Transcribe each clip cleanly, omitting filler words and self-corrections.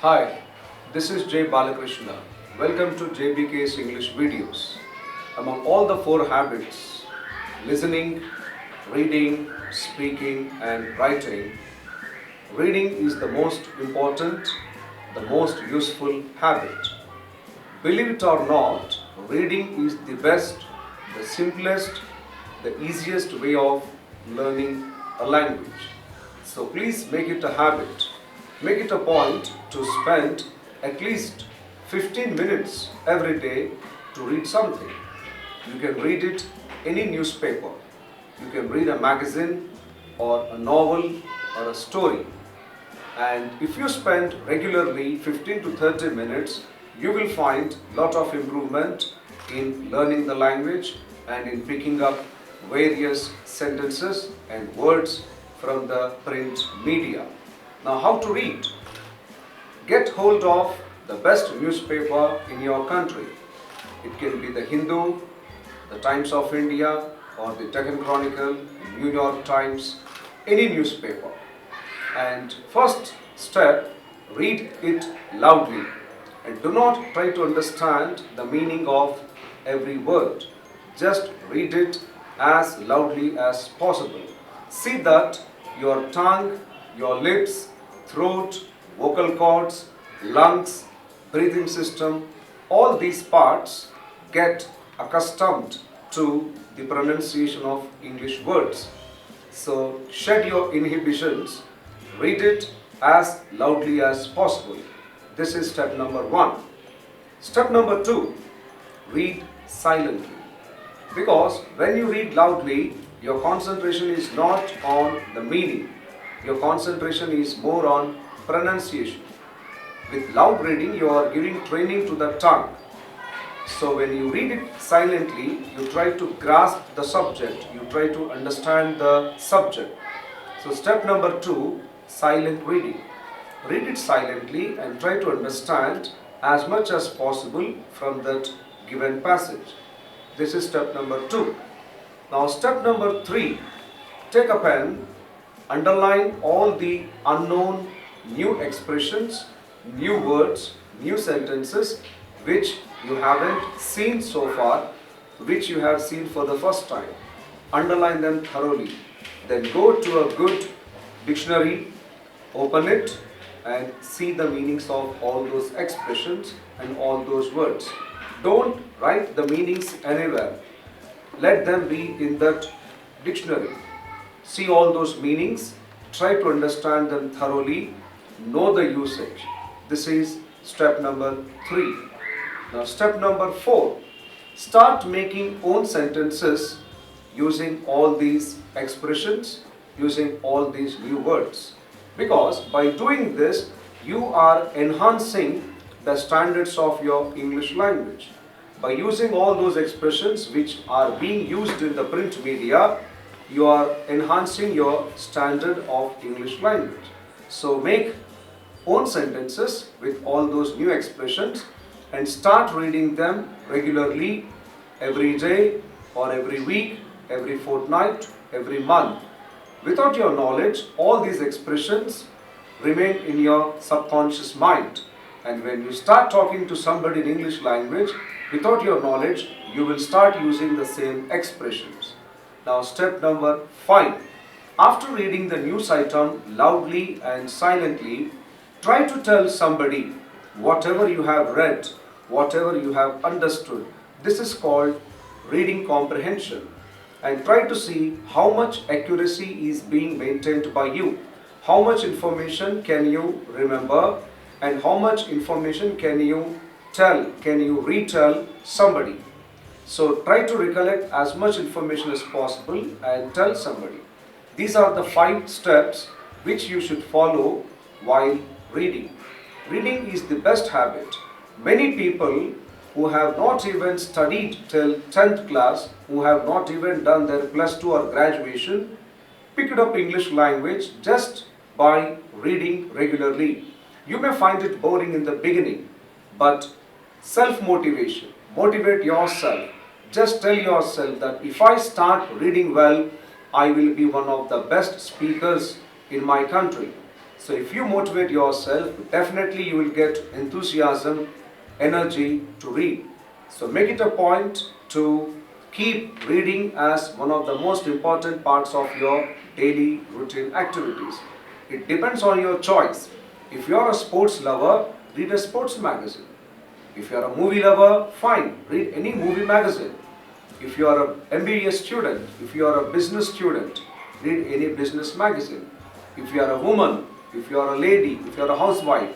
Hi, this is J. Balakrishna. Welcome to JBK's English videos. Among all the four habits, listening, reading, speaking and writing, reading is the most important, the most useful habit. Believe it or not, reading is the best, the simplest, the easiest way of learning a language. So please make it a habit. Make it a point to spend at least 15 minutes every day to read something. You can read it any newspaper. You can read a magazine or a novel or a story. And if you spend regularly 15 to 30 minutes, you will find a lot of improvement in learning the language and in picking up various sentences and words from the print media. Now, how to read? Get hold of the best newspaper in your country. It can be the Hindu, the Times of India, or the Deccan Chronicle, New York Times, any newspaper. And first step, read it loudly. And do not try to understand the meaning of every word. Just read it as loudly as possible. See that your tongue, your lips, throat, vocal cords, lungs, breathing system, all these parts get accustomed to the pronunciation of English words. So shed your inhibitions, read it as loudly as possible. This is step number 1. Step number 2, read silently. Because when you read loudly, your concentration is not on the meaning. Your concentration is more on pronunciation. With loud reading, you are giving training to the tongue. So when you read it silently, you try to grasp the subject. You try to understand the subject. So step number 2, silent reading. Read it silently and try to understand as much as possible from that given passage. This is step number 2. Now step number 3, take a pen, underline all the unknown new expressions, new words, new sentences which you haven't seen so far, which you have seen for the first time. Underline them thoroughly. Then go to a good dictionary, open it and see the meanings of all those expressions and all those words. Don't write the meanings anywhere. Let them be in that dictionary. See all those meanings, try to understand them thoroughly, know the usage. This is step number 3. Now step number 4, start making own sentences using all these expressions, using all these new words. Because by doing this, you are enhancing the standards of your English language. By using all those expressions which are being used in the print media, you are enhancing your standard of English language. So make own sentences with all those new expressions and start reading them regularly every day or every week, every fortnight, every month. Without your knowledge, all these expressions remain in your subconscious mind. And when you start talking to somebody in English language, without your knowledge, you will start using the same expressions. Now step number 5. After reading the news item loudly and silently, try to tell somebody whatever you have read, whatever you have understood. This is called reading comprehension. And try to see how much accuracy is being maintained by you. How much information can you remember and how much information can you retell somebody. So try to recollect as much information as possible and tell somebody. These are the 5 steps which you should follow while reading. Reading is the best habit. Many people who have not even studied till 10th class, who have not even done their plus 2 or graduation, picked up English language just by reading regularly. You may find it boring in the beginning, but self-motivation, motivate yourself. Just tell yourself that if I start reading well, I will be one of the best speakers in my country. So if you motivate yourself, definitely you will get enthusiasm, energy to read. So make it a point to keep reading as one of the most important parts of your daily routine activities. It depends on your choice. If you are a sports lover, read a sports magazine. If you are a movie lover, fine, read any movie magazine. If you are an MBA student, if you are a business student, read any business magazine. If you are a woman, if you are a lady, if you are a housewife,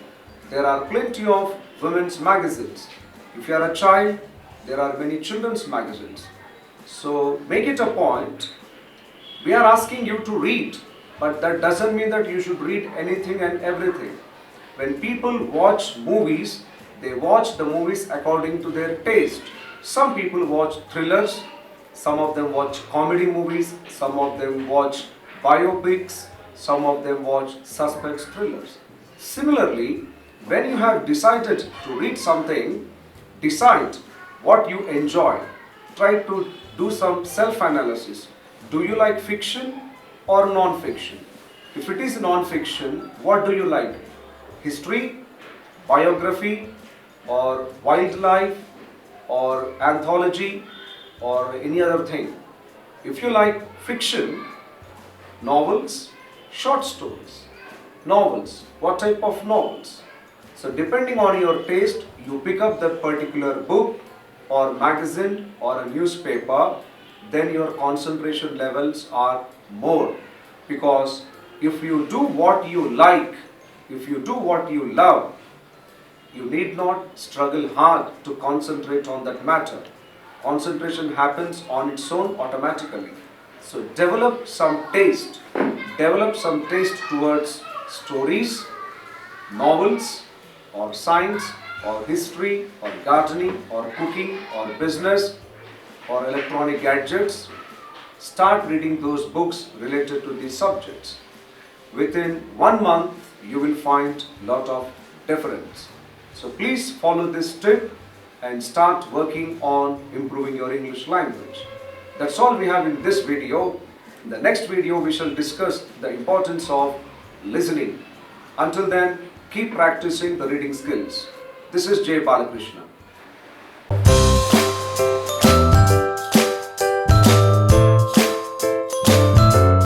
there are plenty of women's magazines. If you are a child, there are many children's magazines. So make it a point. We are asking you to read, but that doesn't mean that you should read anything and everything. When people watch movies, they watch the movies according to their taste. Some people watch thrillers, some of them watch comedy movies, some of them watch biopics, some of them watch suspense thrillers. Similarly, when you have decided to read something, decide what you enjoy. Try to do some self-analysis. Do you like fiction or non-fiction? If it is non-fiction, what do you like? History, biography, or wildlife, or anthology, or any other thing? If you like fiction, novels, short stories, novels, what type of novels? So depending on your taste, you pick up that particular book or magazine or a newspaper, then your concentration levels are more. Because if you do what you like, if you do what you love, you need not struggle hard to concentrate on that matter. Concentration happens on its own automatically. So develop some taste towards stories, novels, or science, or history, or gardening, or cooking, or business, or electronic gadgets. Start reading those books related to these subjects. Within 1 month, you will find a lot of difference. So please follow this tip and start working on improving your English language. That's all we have in this video. In the next video, we shall discuss the importance of listening. Until then, keep practicing the reading skills. This is J. Balakrishna.